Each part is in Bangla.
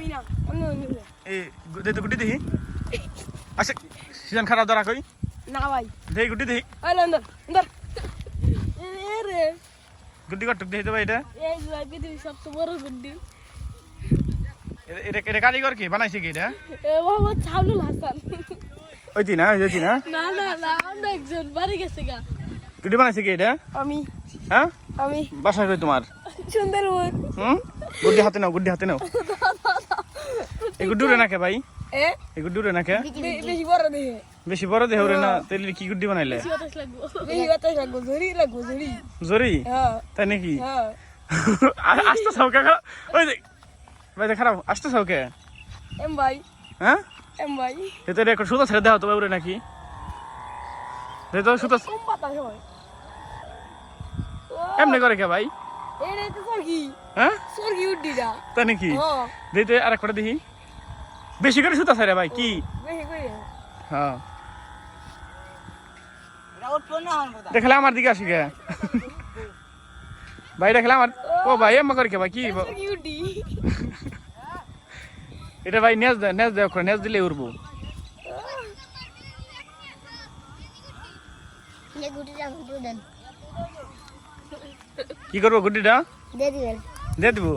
আমি না অন্য এই দে তো গুটি দেখি আচ্ছা সিজন খারাপ ধরা কই না ভাই দেই গুটি দেখি ওই লন্দর লন্দর এ রে গুটি কটক দেখি তো ভাই এটা এই ভাই পৃথিবীর সবচেয়ে বড় গুড্ডি এটা কারিগর কি বানাইছে কি এটা এ মোহাম্মদ শামনুল হাসান ওই দি না না না না আমরা একজন বাড়ি গেছে গা গুটি বানাইছে কি এটা আমি হ্যাঁ আমি বাসা কই তোমার সুন্দরবন গুড্ডি হাতে নাও এই গুড্ডি রে না কে ভাই এ এই গুড্ডি রে না কে বেশি বড় দেহে বেশি বড় দেহ রে না তাইলে কি গুড্ডি বানাইলে বেশি বাতাস লাগবো লাগবো জরি হ্যাঁ তাই নাকি হ্যাঁ আসতে চাও কাকা ওই দেখ ভাই দেখ খারাপ আসতে চাও কে এম ভাই হ্যাঁ ভাই এতে একটা সুতা ছেড়ে দেওয়া তো উড়ে নাকি তো সুতা কম বাতাস হয় এমনি করে কে ভাই এটা তো সরকি হ্যাঁ সরকি উড্ডিটা তাই নাকি হ্যাঁ দিতে আর একটা দেখি বেশি করে সুতা ছেড়ে ভাই কি বেশি করে হ্যাঁ দেখলে আমার দিকে আসি কে ভাই দেখলে আমার ও ভাই এমন করে কে ভাই কি সরকি উড্ডি এটা ভাই নেজ দিলে উড়বো কি করবো গুটিটা দিয়ে দিব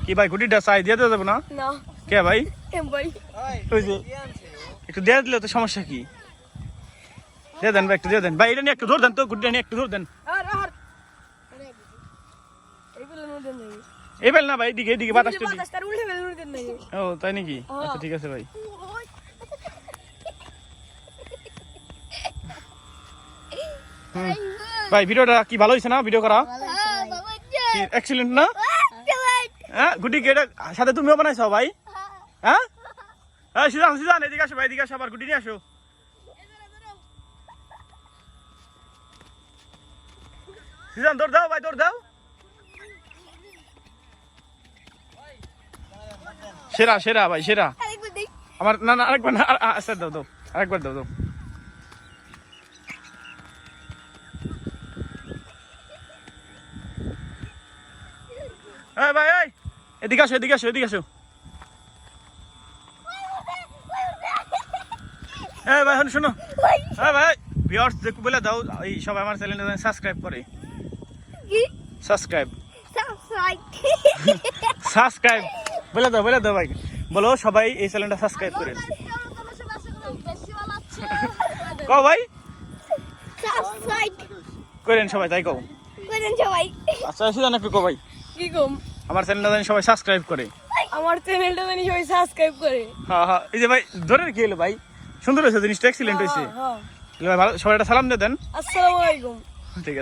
কি ভাই গুটিটা চাই দিয়ে দেওয়া যাবো না না কে ভাই এম ভাই ওই যে একটু দিয়ে দিলে তো সমস্যা কি দিয়ে দেন ভাই একটু দিয়ে দেন ভাই এটা নিয়ে একটু ধর দেন তো গুটিটা নিয়ে একটু ধর দেন আর এইগুলো নদী নেই এই বেল না ভাই এদিকে বাতাস তো বাতাস তার উল্টে বেল নদী নেই ও তাই নাকি আচ্ছা ঠিক আছে ভাই ভাই ভিডিওটা কি ভালো হয়েছে না ভিডিও করা এক্সিলেন্ট না হ্যাঁ গুটি গেটা সাথে তুমিও বানাইছো ভাই হ্যাঁ হ্যাঁ সিজান এদিকে আসো ভাই এদিকে আসো আবার গুটি নিয়ে আসো সিজান দৌড় দাও ভাই দৌড় দাও সেরা ভাই সেরা আমার না আরেকবার না আচ্ছা দাও আরেকবার দাও ভাই এই এদিকে আসো ভাই শোনো ভাই ভিউয়ার্স দেখো বলে দাও এই সবাই আমার চ্যানেলটা সাবস্ক্রাইব করে সাবস্ক্রাইব বলে দাও ভাই বলো সবাই এই চ্যানেলটা সাবস্ক্রাইব করেন কও ভাই করেন সবাই তাই কও আচ্ছা সিদ্ধান্ত একটু কও ভাই কি কম আমার চ্যানেলটা জানি সবাই সাবস্ক্রাইব করে আমার চ্যানেলটা জানি সবাই সাবস্ক্রাইব করে হ্যাঁ এই যে ভাই ধরে কি হলো ভাই সুন্দর হয়েছে জিনিসটা এক্সিলেন্ট হয়েছে হ্যাঁ ভালো সবাই একটা সালাম দিয়ে দেন আসসালামু আলাইকুম ঠিক আছে